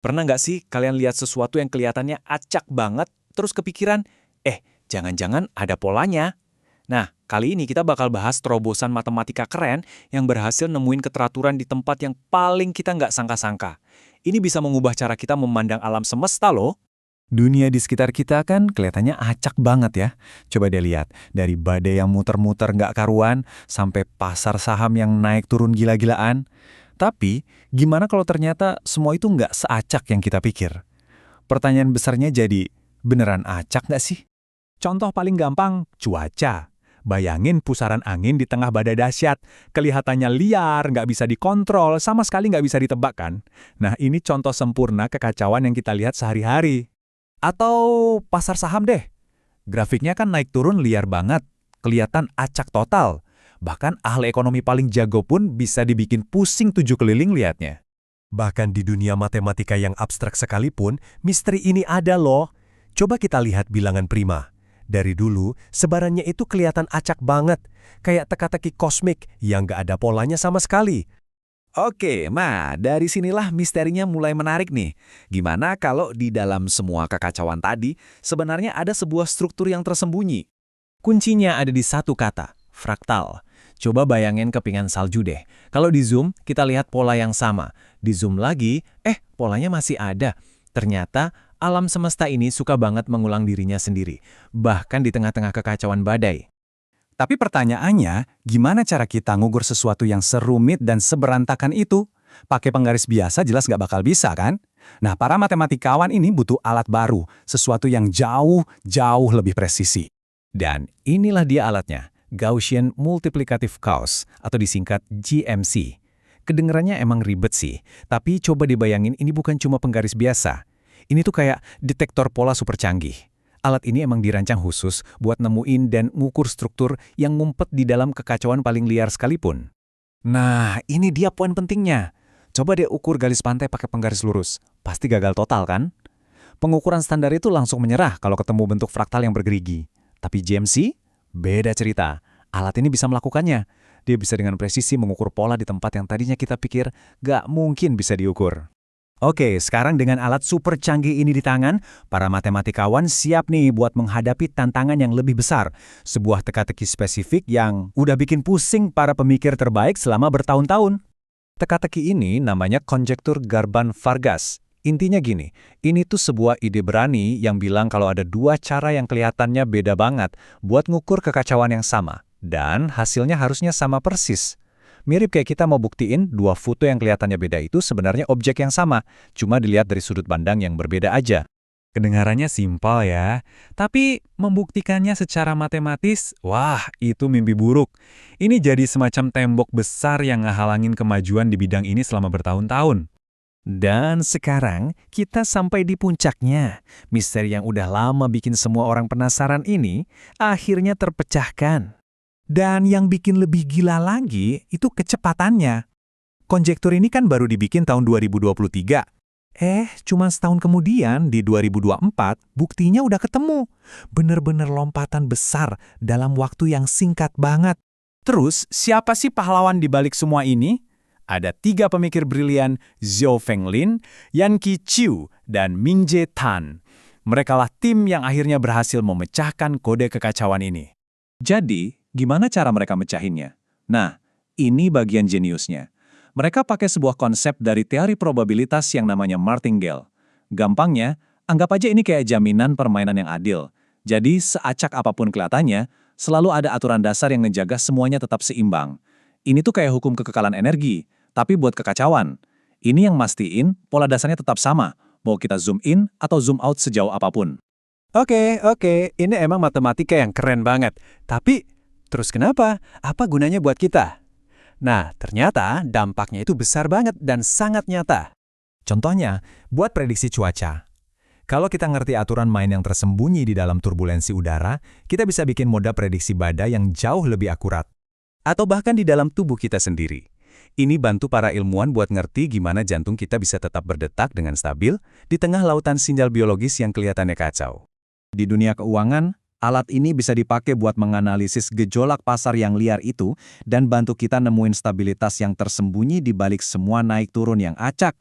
Pernah nggak sih kalian lihat sesuatu yang kelihatannya acak banget, terus kepikiran, jangan-jangan ada polanya? Nah, kali ini kita bakal bahas terobosan matematika keren yang berhasil nemuin keteraturan di tempat yang paling kita nggak sangka-sangka. Ini bisa mengubah cara kita memandang alam semesta loh. Dunia di sekitar kita kan kelihatannya acak banget ya. Coba deh lihat, dari badai yang muter-muter nggak karuan, sampai pasar saham yang naik turun gila-gilaan. Tapi, gimana kalau ternyata semua itu nggak seacak yang kita pikir? Pertanyaan besarnya jadi, beneran acak nggak sih? Contoh paling gampang, cuaca. Bayangin pusaran angin di tengah badai dahsyat, kelihatannya liar, nggak bisa dikontrol, sama sekali nggak bisa ditebak kan? Nah, ini contoh sempurna kekacauan yang kita lihat sehari-hari. Atau pasar saham deh. Grafiknya kan naik turun liar banget, kelihatan acak total. Bahkan ahli ekonomi paling jago pun bisa dibikin pusing 7 keliling liatnya. Bahkan di dunia matematika yang abstrak sekalipun, misteri ini ada loh. Coba kita lihat bilangan prima. Dari dulu, sebarannya itu kelihatan acak banget, kayak teka-teki kosmik yang gak ada polanya sama sekali. Oke, nah dari sinilah misterinya mulai menarik nih. Gimana kalau di dalam semua kekacauan tadi, sebenarnya ada sebuah struktur yang tersembunyi? Kuncinya ada di satu kata, fraktal. Coba bayangin kepingan salju deh. Kalau di zoom, kita lihat pola yang sama. Di zoom lagi, polanya masih ada. Ternyata, alam semesta ini suka banget mengulang dirinya sendiri. Bahkan di tengah-tengah kekacauan badai. Tapi pertanyaannya, gimana cara kita ngukur sesuatu yang serumit dan seberantakan itu? Pakai penggaris biasa jelas nggak bakal bisa kan? Nah, para matematikawan ini butuh alat baru, sesuatu yang jauh lebih presisi. Dan inilah dia alatnya, Gaussian Multiplicative Cause, atau disingkat GMC. Kedengarannya emang ribet sih, tapi coba dibayangin ini bukan cuma penggaris biasa. Ini tuh kayak detektor pola super canggih. Alat ini emang dirancang khusus buat nemuin dan ngukur struktur yang ngumpet di dalam kekacauan paling liar sekalipun. Nah, ini dia poin pentingnya. Coba deh ukur garis pantai pakai penggaris lurus. Pasti gagal total kan? Pengukuran standar itu langsung menyerah kalau ketemu bentuk fraktal yang bergerigi. Tapi GMC? Beda cerita. Alat ini bisa melakukannya. Dia bisa dengan presisi mengukur pola di tempat yang tadinya kita pikir gak mungkin bisa diukur. Oke, sekarang dengan alat super canggih ini di tangan, para matematikawan siap nih buat menghadapi tantangan yang lebih besar. Sebuah teka-teki spesifik yang udah bikin pusing para pemikir terbaik selama bertahun-tahun. Teka-teki ini namanya konjektur Garban-Vargas. Intinya gini, ini tuh sebuah ide berani yang bilang kalau ada dua cara yang kelihatannya beda banget buat ngukur kekacauan yang sama. Dan hasilnya harusnya sama persis. Mirip kayak kita mau buktiin dua foto yang kelihatannya beda itu sebenarnya objek yang sama, cuma dilihat dari sudut pandang yang berbeda aja. Kedengarannya simpel ya, tapi membuktikannya secara matematis, wah itu mimpi buruk. Ini jadi semacam tembok besar yang ngehalangin kemajuan di bidang ini selama bertahun-tahun. Dan sekarang kita sampai di puncaknya. Misteri yang udah lama bikin semua orang penasaran ini akhirnya terpecahkan. Dan yang bikin lebih gila lagi itu kecepatannya. Konjektur ini kan baru dibikin tahun 2023. Cuma setahun kemudian di 2024 buktinya udah ketemu. Bener-bener lompatan besar dalam waktu yang singkat banget. Terus siapa sih pahlawan di balik semua ini? Ada 3 pemikir brilian, Zhou Fenglin, Yanqi Qiu, dan Mingje Tan. Merekalah tim yang akhirnya berhasil memecahkan kode kekacauan ini. Jadi, gimana cara mereka mecahinnya? Nah, ini bagian jeniusnya. Mereka pakai sebuah konsep dari teori probabilitas yang namanya martingale. Gampangnya, anggap aja ini kayak jaminan permainan yang adil. Jadi, seacak apapun kelihatannya, selalu ada aturan dasar yang ngejaga semuanya tetap seimbang. Ini tuh kayak hukum kekekalan energi, tapi buat kekacauan. Ini yang mastiin pola dasarnya tetap sama, mau kita zoom in atau zoom out sejauh apapun. Oke, ini emang matematika yang keren banget. Tapi, terus kenapa? Apa gunanya buat kita? Nah, ternyata dampaknya itu besar banget dan sangat nyata. Contohnya, buat prediksi cuaca. Kalau kita ngerti aturan main yang tersembunyi di dalam turbulensi udara, kita bisa bikin moda prediksi badai yang jauh lebih akurat. Atau bahkan di dalam tubuh kita sendiri. Ini bantu para ilmuwan buat ngerti gimana jantung kita bisa tetap berdetak dengan stabil di tengah lautan sinyal biologis yang kelihatannya kacau. Di dunia keuangan, alat ini bisa dipakai buat menganalisis gejolak pasar yang liar itu dan bantu kita nemuin stabilitas yang tersembunyi di balik semua naik turun yang acak.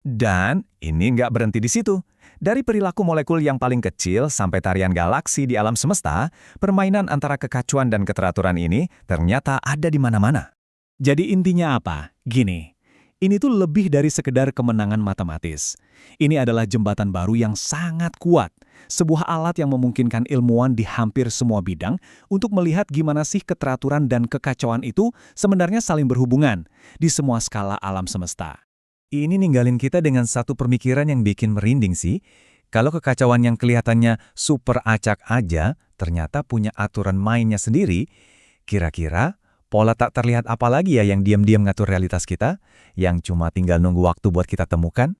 Dan ini nggak berhenti di situ. Dari perilaku molekul yang paling kecil sampai tarian galaksi di alam semesta, permainan antara kekacauan dan keteraturan ini ternyata ada di mana-mana. Jadi intinya apa? Gini, ini tuh lebih dari sekedar kemenangan matematis. Ini adalah jembatan baru yang sangat kuat. Sebuah alat yang memungkinkan ilmuwan di hampir semua bidang untuk melihat gimana sih keteraturan dan kekacauan itu sebenarnya saling berhubungan di semua skala alam semesta. Ini ninggalin kita dengan satu pemikiran yang bikin merinding sih. Kalau kekacauan yang kelihatannya super acak aja, ternyata punya aturan mainnya sendiri. Kira-kira, pola tak terlihat apa lagi ya yang diam-diam ngatur realitas kita? Yang cuma tinggal nunggu waktu buat kita temukan?